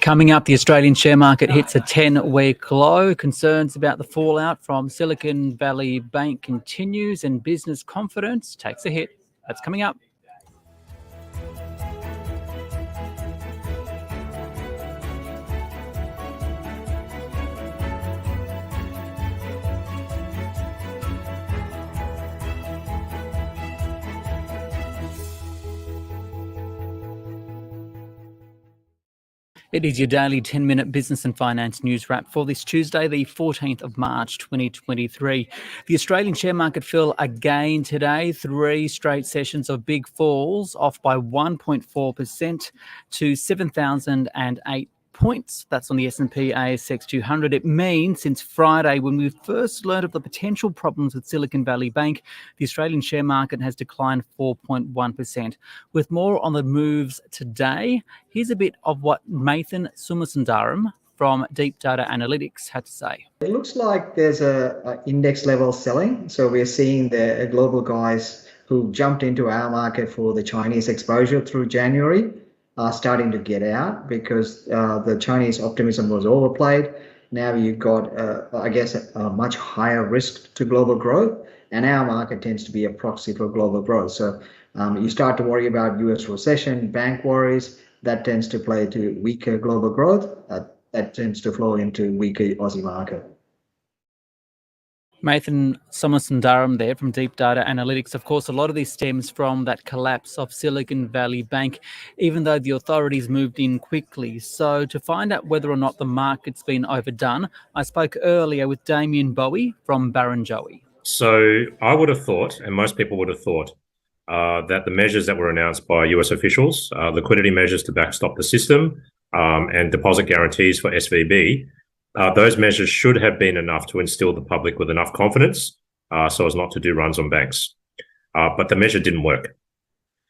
Coming up, the Australian share market hits a 10-week low. Concerns about the fallout from Silicon Valley Bank continues and business confidence takes a hit. That's coming up. It is your daily 10-minute business and finance news wrap for this Tuesday, the 14th of March, 2023. The Australian share market fell again today, 3 straight sessions of big falls, off by 1.4% to 7,008 points. That's on the S&P ASX 200. It means since Friday, when we first learned of the potential problems with Silicon Valley Bank, the Australian share market has declined 4.1%. With more on the moves today, here's a bit of what Mathan Somasundaram from Deep Data Analytics had to say. It looks like there's a index level selling. So we're seeing the global guys who jumped into our market for the Chinese exposure through January are starting to get out because the Chinese optimism was overplayed. Now you've got, I guess, a much higher risk to global growth, and our market tends to be a proxy for global growth. So you start to worry about US recession, bank worries, that tends to play to weaker global growth, that tends to flow into weaker Aussie market. Mathan Somasundaram there from Deep Data Analytics. Of course, a lot of this stems from that collapse of Silicon Valley Bank, even though the authorities moved in quickly. So to find out whether or not the market's been overdone, I spoke earlier with Damien Boey from Barrenjoey. So I would have thought, and most people would have thought, that the measures that were announced by US officials, liquidity measures to backstop the system, and deposit guarantees for SVB, those measures should have been enough to instill the public with enough confidence so as not to do runs on banks. But the measure didn't work.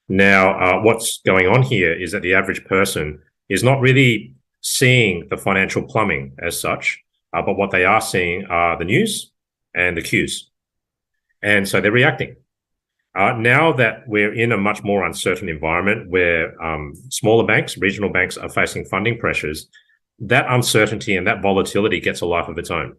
Now, what's going on here is that the average person is not really seeing the financial plumbing as such, but what they are seeing are the news and the cues. And so they're reacting. Now that we're in a much more uncertain environment where smaller banks, regional banks are facing funding pressures, that uncertainty and that volatility gets a life of its own.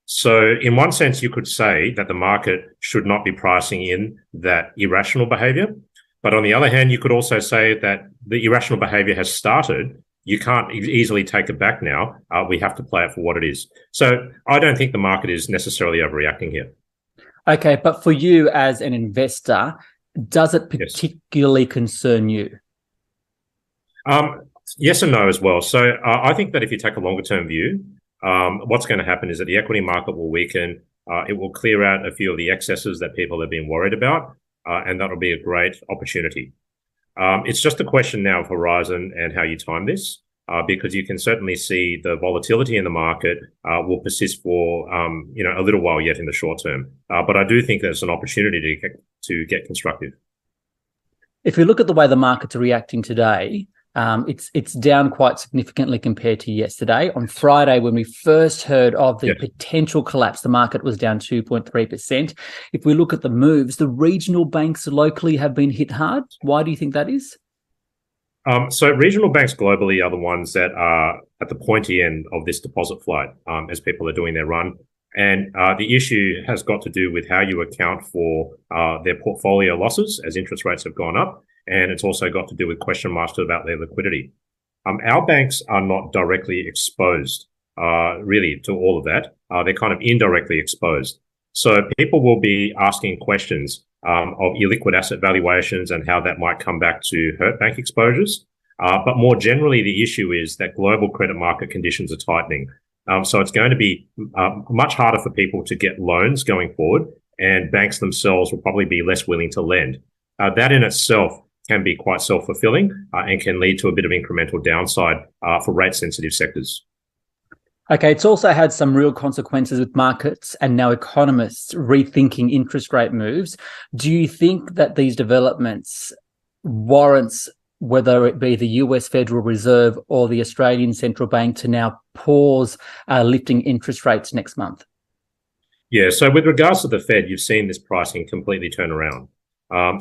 So in one sense, you could say that the market should not be pricing in that irrational behavior. But on the other hand, you could also say that the irrational behavior has started. You can't easily take it back now. We have to play it for what it is. So I don't think the market is necessarily overreacting here. Okay, but for you as an investor, does it particularly concern you? Yes and no as well. So I think that if you take a longer term view, what's going to happen is that the equity market will weaken. It will clear out a few of the excesses that people have been worried about, and that'll be a great opportunity. It's just a question now of horizon and how you time this, because you can certainly see the volatility in the market will persist for a little while yet in the short term. But I do think there's an opportunity to get constructive. If we look at the way the markets are reacting today, it's down quite significantly compared to yesterday. On Friday, when we first heard of the potential collapse, the market was down 2.3%. If we look at the moves, the regional banks locally have been hit hard. Why do you think that is? So regional banks globally are the ones that are at the pointy end of this deposit flight as people are doing their run. And the issue has got to do with how you account for their portfolio losses as interest rates have gone up. And it's also got to do with question marks about their liquidity. Our banks are not directly exposed, really, to all of that. They're kind of indirectly exposed. So people will be asking questions of illiquid asset valuations and how that might come back to hurt bank exposures. But more generally, the issue is that global credit market conditions are tightening. So it's going to be much harder for people to get loans going forward, and banks themselves will probably be less willing to lend. That in itself can be quite self-fulfilling and can lead to a bit of incremental downside for rate-sensitive sectors. Okay, it's also had some real consequences with markets and now economists rethinking interest rate moves. Do you think that these developments warrants whether it be the US Federal Reserve or the Australian Central Bank to now pause lifting interest rates next month? Yeah, so with regards to the Fed, you've seen this pricing completely turn around.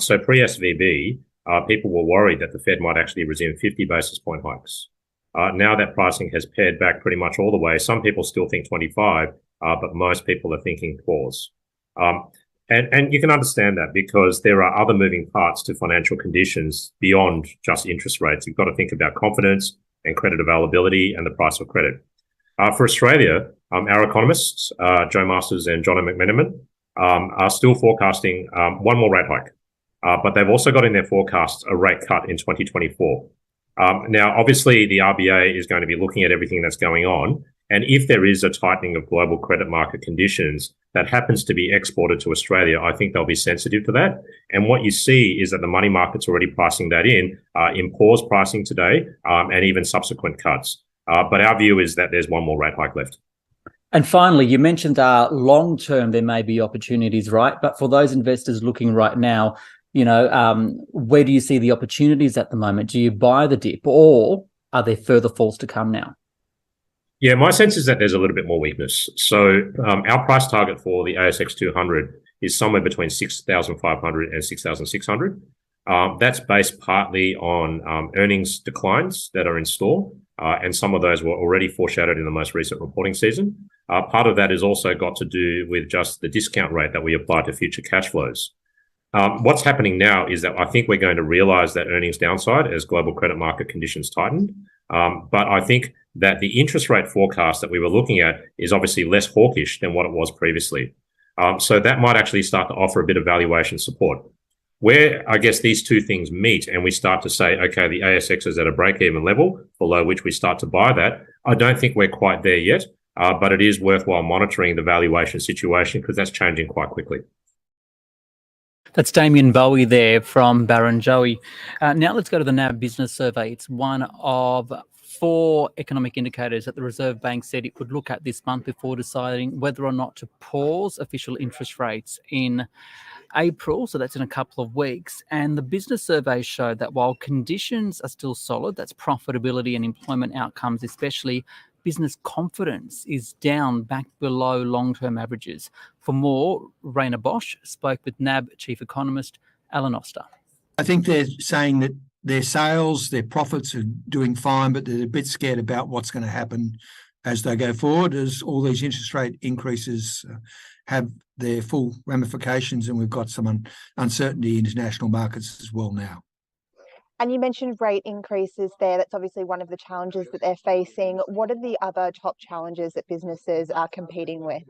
So pre-SVB, people were worried that the Fed might actually resume 50 basis point hikes. Now that pricing has pared back pretty much all the way. Some people still think 25, but most people are thinking pause. And you can understand that because there are other moving parts to financial conditions beyond just interest rates. You've got to think about confidence and credit availability and the price of credit. For Australia, our economists, Joe Masters and Jono McMenamin, are still forecasting one more rate hike. But they've also got in their forecast a rate cut in 2024. Now, obviously, the RBA is going to be looking at everything that's going on. And if there is a tightening of global credit market conditions that happens to be exported to Australia, I think they'll be sensitive to that. And what you see is that the money market's already pricing that in pause pricing today, and even subsequent cuts. But our view is that there's one more rate hike left. And finally, you mentioned long term there may be opportunities, right? But for those investors looking right now, where do you see the opportunities at the moment? Do you buy the dip, or are there further falls to come now? Yeah, my sense is that there's a little bit more weakness. So our price target for the ASX 200 is somewhere between 6,500 and 6,600. That's based partly on earnings declines that are in store, and some of those were already foreshadowed in the most recent reporting season. Part of that has also got to do with just the discount rate that we apply to future cash flows. What's happening now is that I think we're going to realize that earnings downside as global credit market conditions tighten. But I think that the interest rate forecast that we were looking at is obviously less hawkish than what it was previously. So that might actually start to offer a bit of valuation support. Where I guess these two things meet and we start to say, okay, the ASX is at a break-even level below which we start to buy that, I don't think we're quite there yet, but it is worthwhile monitoring the valuation situation because that's changing quite quickly. That's Damien Boey there from Barrenjoey. Now let's go to the NAB business survey. It's one of 4 economic indicators that the Reserve Bank said it would look at this month before deciding whether or not to pause official interest rates in April, so that's in a couple of weeks. And the business survey showed that while conditions are still solid, that's profitability and employment outcomes especially, business confidence is down back below long-term averages. For more, Rhayna Bosch spoke with NAB Chief Economist Alan Oster. I think they're saying that their sales, their profits are doing fine, but they're a bit scared about what's going to happen as they go forward, as all these interest rate increases have their full ramifications, and we've got some uncertainty in international markets as well now. And you mentioned rate increases there. That's obviously one of the challenges that they're facing. What are the other top challenges that businesses are competing with?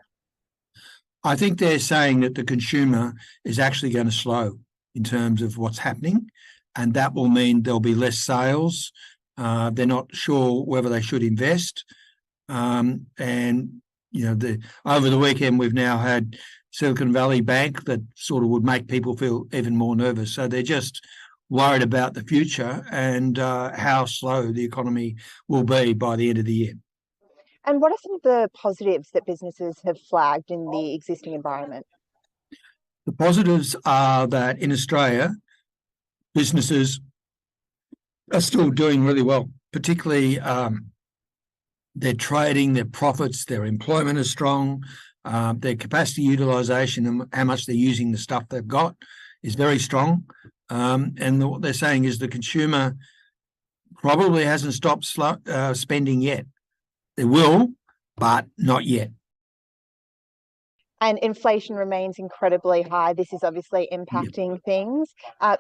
I think they're saying that the consumer is actually going to slow in terms of what's happening, and that will mean there'll be less sales. They're not sure whether they should invest. And, over the weekend, we've now had Silicon Valley Bank that sort of would make people feel even more nervous. So they're just worried about the future and how slow the economy will be by the end of the year. And what are some of the positives that businesses have flagged in the existing environment? The positives are that in Australia, businesses are still doing really well, particularly their trading, their profits, their employment is strong, their capacity utilisation and how much they're using the stuff they've got is very strong. And what they're saying is the consumer probably hasn't stopped spending yet. They will, but not yet. And inflation remains incredibly high. This is obviously impacting things.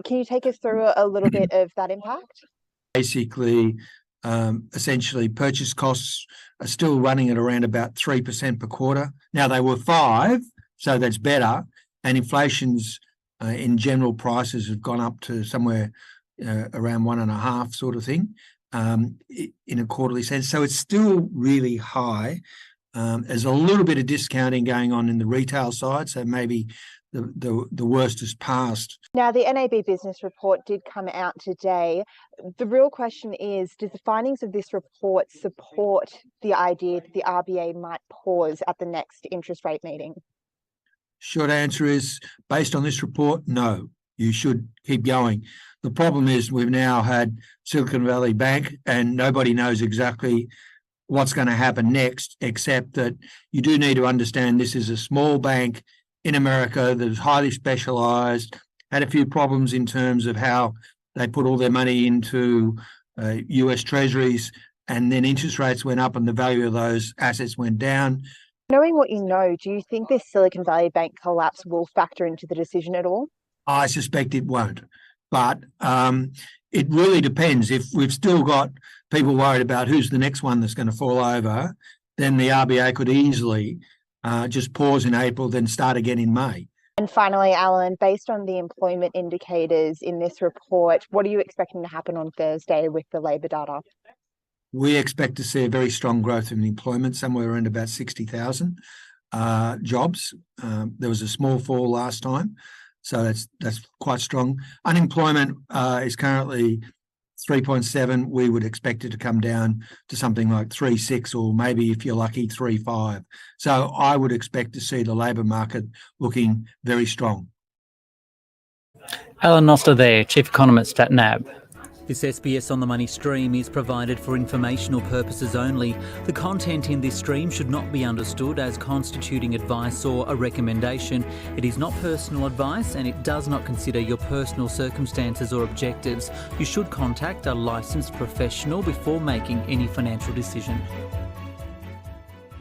Can you take us through a little bit of that impact? Basically, essentially, purchase costs are still running at around about 3% per quarter. Now, they were 5%, so that's better. And inflation's in general prices have gone up to somewhere around 1.5 sort of thing in a quarterly sense. So it's still really high. There's a little bit of discounting going on in the retail side, so maybe the worst is past. Now, the NAB business report did come out today. The real question is, does the findings of this report support the idea that the RBA might pause at the next interest rate meeting? Short answer is, based on this report, no, you should keep going. The problem is we've now had Silicon Valley Bank and nobody knows exactly what's going to happen next, except that you do need to understand this is a small bank in America that is highly specialised, had a few problems in terms of how they put all their money into US Treasuries. and then interest rates went up and the value of those assets went down. Knowing what you know, do you think this Silicon Valley Bank collapse will factor into the decision at all? I suspect it won't, but it really depends. If we've still got people worried about who's the next one that's going to fall over, then the RBA could easily just pause in April, then start again in May. And finally, Alan, based on the employment indicators in this report, what are you expecting to happen on Thursday with the labour data? We expect to see a very strong growth in employment, somewhere around about 60,000 jobs. There was a small fall last time, so that's quite strong. Unemployment is currently 3.7. We would expect it to come down to something like 3.6, or maybe, if you're lucky, 3.5. So I would expect to see the labour market looking very strong. Alan Oster there, Chief Economist at NAB. This SBS On the Money stream is provided for informational purposes only. The content in this stream should not be understood as constituting advice or a recommendation. It is not personal advice and it does not consider your personal circumstances or objectives. You should contact a licensed professional before making any financial decision.